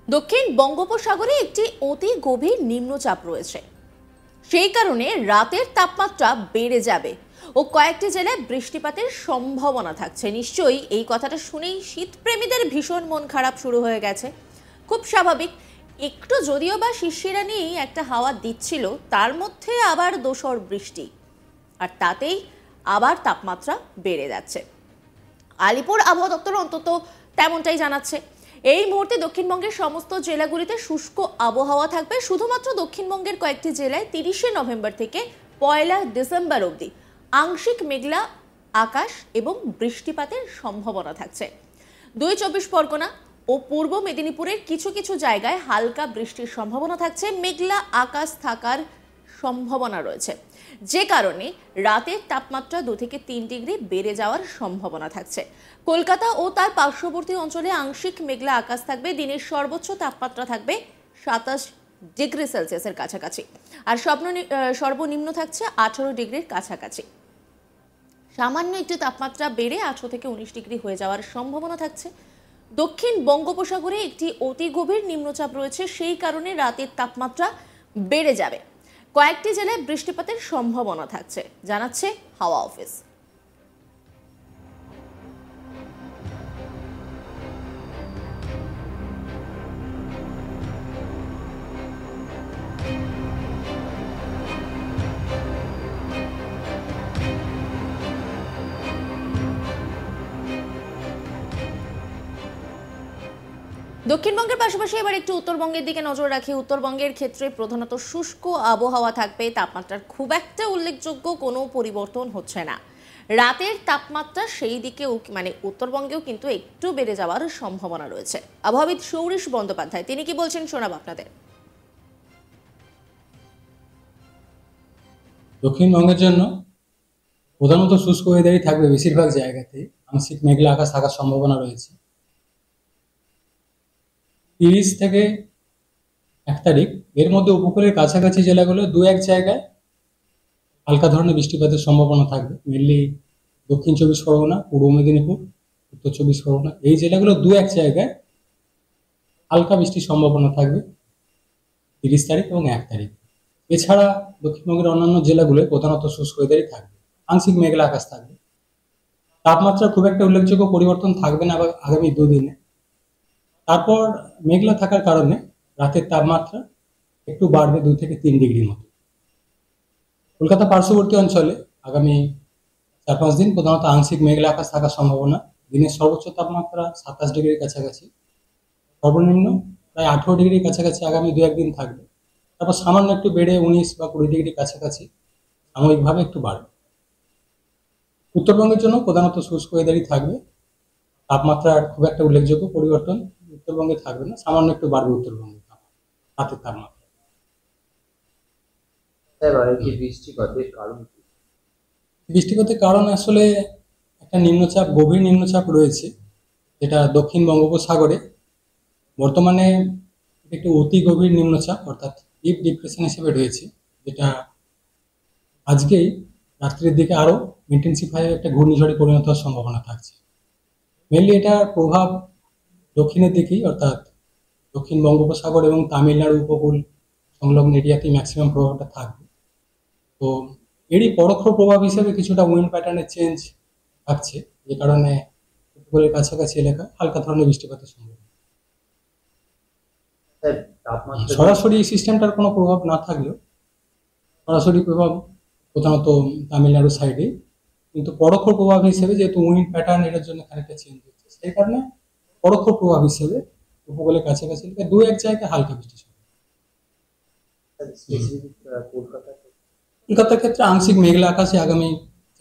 দক্ষিণ বঙ্গোপসাগরে একটি অতি গভীর নিম্নচাপ রয়েছে। সেই কারণে রাতের তাপমাত্রা বেড়ে যাবে ও কয়েকটি জেলায় বৃষ্টিপাতের সম্ভাবনা থাকছে। নিশ্চয়ই এই কথাটা শুনেই শীতপ্রেমীদের ভীষণ মন খারাপ শুরু হয়ে গেছে। খুব স্বাভাবিক, একটু যদিও বা শিশিরানি একটা হাওয়া দিচ্ছিল, তার মধ্যে আবার দোসর বৃষ্টি, আর তাতেই আবার তাপমাত্রা বেড়ে যাচ্ছে। আলিপুর আবহাওয়া দপ্তর অন্তত তেমনটাই জানাচ্ছে। এই মুহূর্তে দক্ষিণবঙ্গের সমস্ত জেলাগুলিতে শুষ্ক আবহাওয়া থাকবে। শুধুমাত্র দক্ষিণবঙ্গের কয়েকটি জেলায় 30শে নভেম্বর থেকে 1 ডিসেম্বর অবধি আংশিক মেঘলা আকাশ এবং বৃষ্টিপাতের সম্ভাবনা থাকছে। 24 পরগনা ও পূর্ব মেদিনীপুরের কিছু কিছু জায়গায় হালকা বৃষ্টির সম্ভাবনা থাকছে। মেঘলা আকাশ থাকার সম্ভাবনা রয়েছে, যে কারণে রাতের তাপমাত্রা 2 থেকে 3 ডিগ্রি বেড়ে যাওয়ার সম্ভাবনা থাকছে। কলকাতা ও তার পার্শ্ববর্তী অঞ্চলে আংশিক মেঘলা আকাশ থাকবে। দিনের সর্বোচ্চ তাপমাত্রা থাকবে 27 ডিগ্রি সেলসিয়াসের কাছাকাছি, আর সর্বনিম্ন থাকছে 18 ডিগ্রির কাছাকাছি। সামান্য একটু তাপমাত্রা বেড়ে 18 থেকে 19 ডিগ্রি হয়ে যাওয়ার সম্ভাবনা থাকছে। দক্ষিণ বঙ্গোপসাগরে একটি অতি গভীর নিম্নচাপ রয়েছে, সেই কারণে রাতের তাপমাত্রা বেড়ে যাবে। কয়েকটি জেলায় বৃষ্টিপাতের সম্ভাবনা থাকছে, জানাচ্ছে হাওয়া অফিস। দক্ষিণবঙ্গের পাশাপাশি এবার একটু উত্তরবঙ্গের দিকে নজর রাখি। উত্তরবঙ্গের ক্ষেত্রে প্রধানত শুষ্ক আবহাওয়া থাকবে। তাপমাত্রার খুব একটা উল্লেখযোগ্য কোনো পরিবর্তন হচ্ছে না। রাতের তাপমাত্রা সেই দিকেও মানে উত্তরবঙ্গেও কিন্তু একটু বেড়ে যাওয়ার সম্ভাবনা রয়েছে। আবহাওয়াবিদ সৌরিশ বন্দ্যোপাধ্যায় তিনি কি বলছেন শোনাব আপনাদের। দক্ষিণবঙ্গের জন্য প্রধানত শুষ্ক ওয়েদারই থাকবে। বেশিরভাগ জায়গাতেই আংশিক মেঘলা আকাশ থাকার সম্ভাবনা রয়েছে। 30 থেকে 1 তারিখ এর মধ্যে উপকূলের কাছাকাছি জেলাগুলো 2-1 জায়গায় হালকা ধরনের বৃষ্টিপাতের সম্ভাবনা থাকবে। মেনলি দক্ষিণ 24 পরগনা, পূর্ব মেদিনীপুর, উত্তর 24 পরগনা, এই জেলাগুলো 2-1 জায়গায় হালকা বৃষ্টির সম্ভাবনা থাকবে 30 তারিখ এবং 1 তারিখ। এছাড়া দক্ষিণবঙ্গের অন্যান্য জেলাগুলোয় প্রধানত শুষ্ক ওয়েদারই থাকবে, আংশিক মেঘলা আকাশ থাকবে। তাপমাত্রা খুব একটা উল্লেখযোগ্য পরিবর্তন থাকবে না আগামী 2 দিনে। তারপর মেঘলা থাকার কারণে রাতের তাপমাত্রা একটু বাড়বে 2 থেকে 3 ডিগ্রির মতো। কলকাতা পার্শ্ববর্তী অঞ্চলে আগামী 4-5 দিন প্রধানত আংশিক মেঘলা আকাশ থাকার সম্ভাবনা। দিনের সর্বোচ্চ তাপমাত্রা 27 ডিগ্রির কাছাকাছি, সর্বনিম্ন প্রায় 18 ডিগ্রির কাছাকাছি আগামী 2-1 দিন থাকবে। তারপর সামান্য একটু বেড়ে 19 বা 20 ডিগ্রির কাছাকাছি সাময়িকভাবে একটু বাড়বে। উত্তরবঙ্গের জন্য প্রধানত শুষ্ক ওয়েদারই থাকবে। তাপমাত্রার খুব একটা উল্লেখযোগ্য পরিবর্তন উত্তরবঙ্গে থাকবে না, সামান্য একটু বাড়বে উত্তরবঙ্গের রাতের তাপমাত্রা। বৃষ্টিপাতের কারণ আসলে একটা নিম্নচাপ, গভীর নিম্নচাপ রয়েছে, যেটা দক্ষিণ বঙ্গোপসাগরে বর্তমানে একটি অতি গভীর নিম্নচাপ অর্থাৎ ডিপ ডিপ্রেশন হিসেবে রয়েছে, যেটা আজকেই রাত্রির দিকে আরো ইন্টেন্সিফাই একটা ঘূর্ণিঝড়ে পরিণত হওয়ার সম্ভাবনা থাকছে। মেনলি এটার প্রভাব দক্ষিণের দিকেই, অর্থাৎ দক্ষিণ বঙ্গোপসাগর এবং তামিলনাড়ু উপকূল সংলগ্ন এরিয়াতেই ম্যাক্সিমাম প্রভাবটা থাকবে। তো এরই পরোক্ষ প্রভাব হিসেবে কিছুটা উইন্ড প্যাটার্নের চেঞ্জ থাকছে, যে কারণে উপকূলের কাছাকাছি এলাকা হালকা ধরনের বৃষ্টিপাতের সম্ভাবনা। সরাসরি এই সিস্টেমটার কোনো প্রভাব না থাকলেও সরাসরি প্রভাব প্রধানত তামিলনাড়ু সাইডে, কিন্তু পরোক্ষ প্রভাব হিসেবে যেহেতু উইন্ড প্যাটার্ন এর জন্য খানিকটা চেঞ্জ হচ্ছে, সেই কারণে পরোক্ষ প্রভাব হিসেবে উপকূলের কাছাকাছি 2-1 জায়গায় হালকা বৃষ্টি। কলকাতার ক্ষেত্রে আংশিক মেঘলা আকাশে আগামী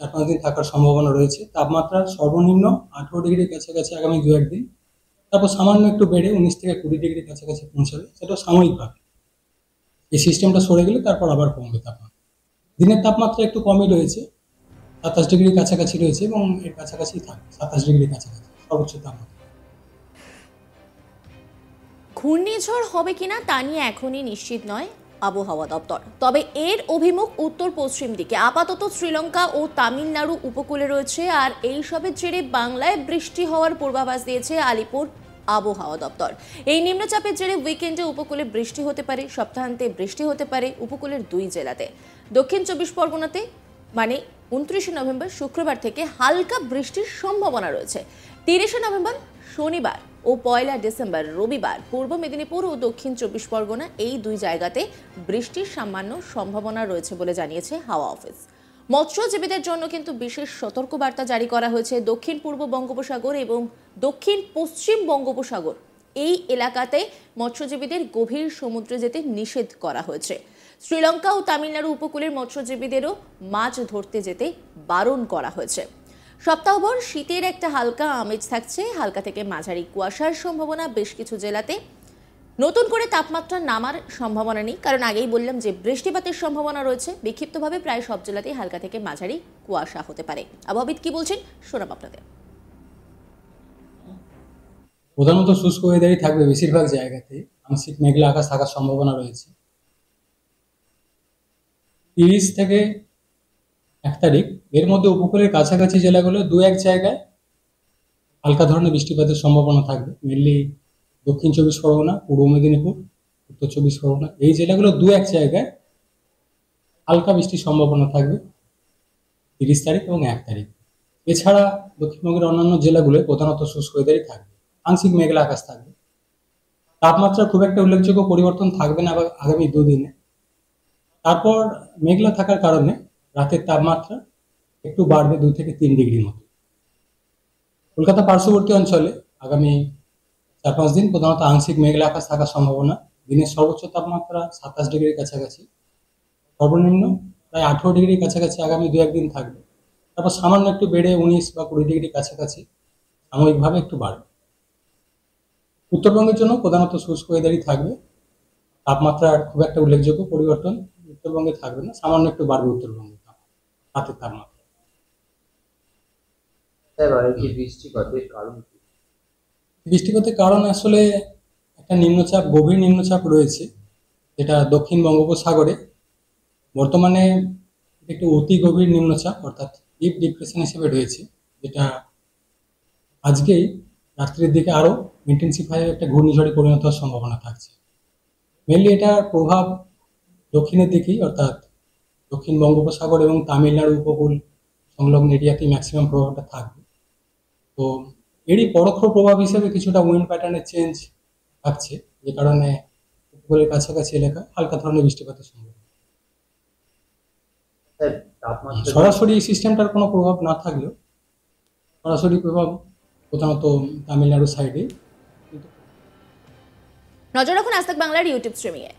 4-5 দিন থাকার সম্ভাবনা রয়েছে। তাপমাত্রা সর্বনিম্ন 18 ডিগ্রির কাছাকাছি আগামী 2-1 দিন, তারপর সামান্য একটু বেড়ে 19 থেকে 20 ডিগ্রির কাছাকাছি পৌঁছাবে, সেটা সাময়িকভাবে। এই সিস্টেমটা সরে গেলে তারপর আবার কমবে তাপমাত্রা। দিনের তাপমাত্রা একটু কমই রয়েছে, 27 ডিগ্রির কাছাকাছি রয়েছে এবং এর কাছাকাছি থাকবে 27 ডিগ্রির কাছাকাছি সর্বোচ্চ তাপমাত্রা। ঘূর্ণিঝড় হবে কিনা তা নিয়ে এখনই নিশ্চিত নয় আবহাওয়া দপ্তর, তবে এর অভিমুখ উত্তর পশ্চিম দিকে। আপাতত শ্রীলঙ্কা ও তামিলনাড়ু উপকূলে রয়েছে, আর এই সবের জেরে বাংলায় বৃষ্টি হওয়ার পূর্বাভাস দিয়েছে আলিপুর আবহাওয়া দপ্তর। এই নিম্নচাপের জেরে উইকেন্ডে উপকূলে বৃষ্টি হতে পারে, সপ্তাহান্তে বৃষ্টি হতে পারে উপকূলের 2 জেলাতে। দক্ষিণ 24 পরগনাতে মানে 29 নভেম্বর শুক্রবার থেকে হালকা বৃষ্টির সম্ভাবনা রয়েছে। 30 নভেম্বর শনিবার ও 1 ডিসেম্বর রবিবার পূর্ব মেদিনীপুর ও দক্ষিণ 24 পরগনা এই 2 জায়গাতে বৃষ্টির সামান্য সম্ভাবনা রয়েছে বলে জানিয়েছে হাওয়া অফিস। মৎস্যজীবীদের জন্য কিন্তু বিশেষ সতর্কবার্তা জারি করা হয়েছে। দক্ষিণ পূর্ব বঙ্গোপসাগর এবং দক্ষিণ পশ্চিম বঙ্গোপসাগর এই এলাকাতে মৎস্যজীবীদের গভীর সমুদ্রে যেতে নিষেধ করা হয়েছে। শ্রীলঙ্কা ও তামিলনাড়ু উপকূলের মৎস্যজীবীদেরও মাছ ধরতে যেতে বারণ করা হয়েছে। সপ্তাহভর শীতের একটা হালকা আমেজ থাকছে, হালকা থেকে মাঝারি কুয়াশার সম্ভাবনা বেশ কিছু জেলাতে। নতুন করে তাপমাত্রা নামার সম্ভাবনা নেই, কারণ আগেই বললাম যে বৃষ্টিপাতের সম্ভাবনা রয়েছে। বিক্ষিপ্তভাবে প্রায় সব জেলাতেই হালকা থেকে মাঝারি কুয়াশা হতে পারে। আবহাওয়াবিদ কি বলছেন শোনাব আপনাদের। প্রধানত শুষ্ক ওয়েদারই থাকবে বেশিরভাগ জায়গাতে, আংশিক মেঘলা আকাশ থাকার সম্ভাবনা রয়েছে। 30 থেকে 1 তারিখ এর মধ্যে উপকূলের কাছাকাছি জেলাগুলো 2-1 জায়গায় হালকা ধরনের বৃষ্টিপাতের সম্ভাবনা থাকবে। মেনলি দক্ষিণ 24 পরগনা, পূর্ব মেদিনীপুর, উত্তর 24 পরগনা এই জেলাগুলো 2-1 জায়গায় হালকা বৃষ্টির সম্ভাবনা থাকবে 30 তারিখ এবং 1 তারিখ। এছাড়া দক্ষিণবঙ্গের অন্যান্য জেলাগুলোয় প্রধানত শুষ্ক ওয়েদারই থাকবে, আংশিক মেঘলা আকাশ থাকবে। তাপমাত্রা খুব একটা উল্লেখযোগ্য পরিবর্তন থাকবে না আগামী 2 দিনে। তারপর মেঘলা থাকার কারণে রাতের তাপমাত্রা একটু বাড়বে 2 থেকে 3 ডিগ্রির মতো। কলকাতা পার্শ্ববর্তী অঞ্চলে আগামী 4-5 দিন প্রধানত আংশিক মেঘলা আকাশ থাকার সম্ভাবনা। দিনের সর্বোচ্চ তাপমাত্রা 27 ডিগ্রির কাছাকাছি, সর্বনিম্ন প্রায় 18 ডিগ্রির কাছাকাছি আগামী 2-1 দিন থাকবে। তারপর সামান্য একটু বেড়ে 19 বা 20 ডিগ্রির কাছাকাছি সাময়িকভাবে একটু বাড়বে। উত্তরবঙ্গের জন্য প্রধানত শুষ্ক ওয়েদারই থাকবে, তাপমাত্রার খুব একটা উল্লেখযোগ্য পরিবর্তন উত্তরবঙ্গে থাকবে না, সামান্য একটু বাড়বে উত্তরবঙ্গে রাতের তাপমাত্রা। বৃষ্টিপাতের কারণ আসলে একটা নিম্নচাপ, গভীর নিম্নচাপ রয়েছে, যেটা দক্ষিণ বঙ্গোপসাগরে বর্তমানে একটি অতি গভীর নিম্নচাপ অর্থাৎ ডিপ ডিপ্রেশন হিসেবে রয়েছে, যেটা আজকেই রাত্রির দিকে আরো ইন্টেন্সিফাই একটা ঘূর্ণিঝড়ে পরিণত হওয়ার সম্ভাবনা থাকছে। মেনলি এটার প্রভাব দক্ষিণের দিকেই, অর্থাৎ দক্ষিণ বঙ্গোপসাগর এবং তামিলনাড়ু উপকূল সংলগ্ন এরিয়াতেই ম্যাক্সিমাম প্রভাবটা থাকবে। তো এরই পরোক্ষ প্রভাব হিসেবে কিছুটা উইন্ড প্যাটার্নের চেঞ্জ থাকছে, যে কারণে উপকূলের কাছাকাছি এলাকায় হালকা ধরনের বৃষ্টিপাতের সম্ভাবনা। সরাসরি এই সিস্টেমটার কোনো প্রভাব না থাকলেও সরাসরি প্রভাব প্রধানত তামিলনাড়ু সাইডে। নজর রাখুন আজ তাক বাংলার ইউটিউব স্ট্রিমিংয়ে।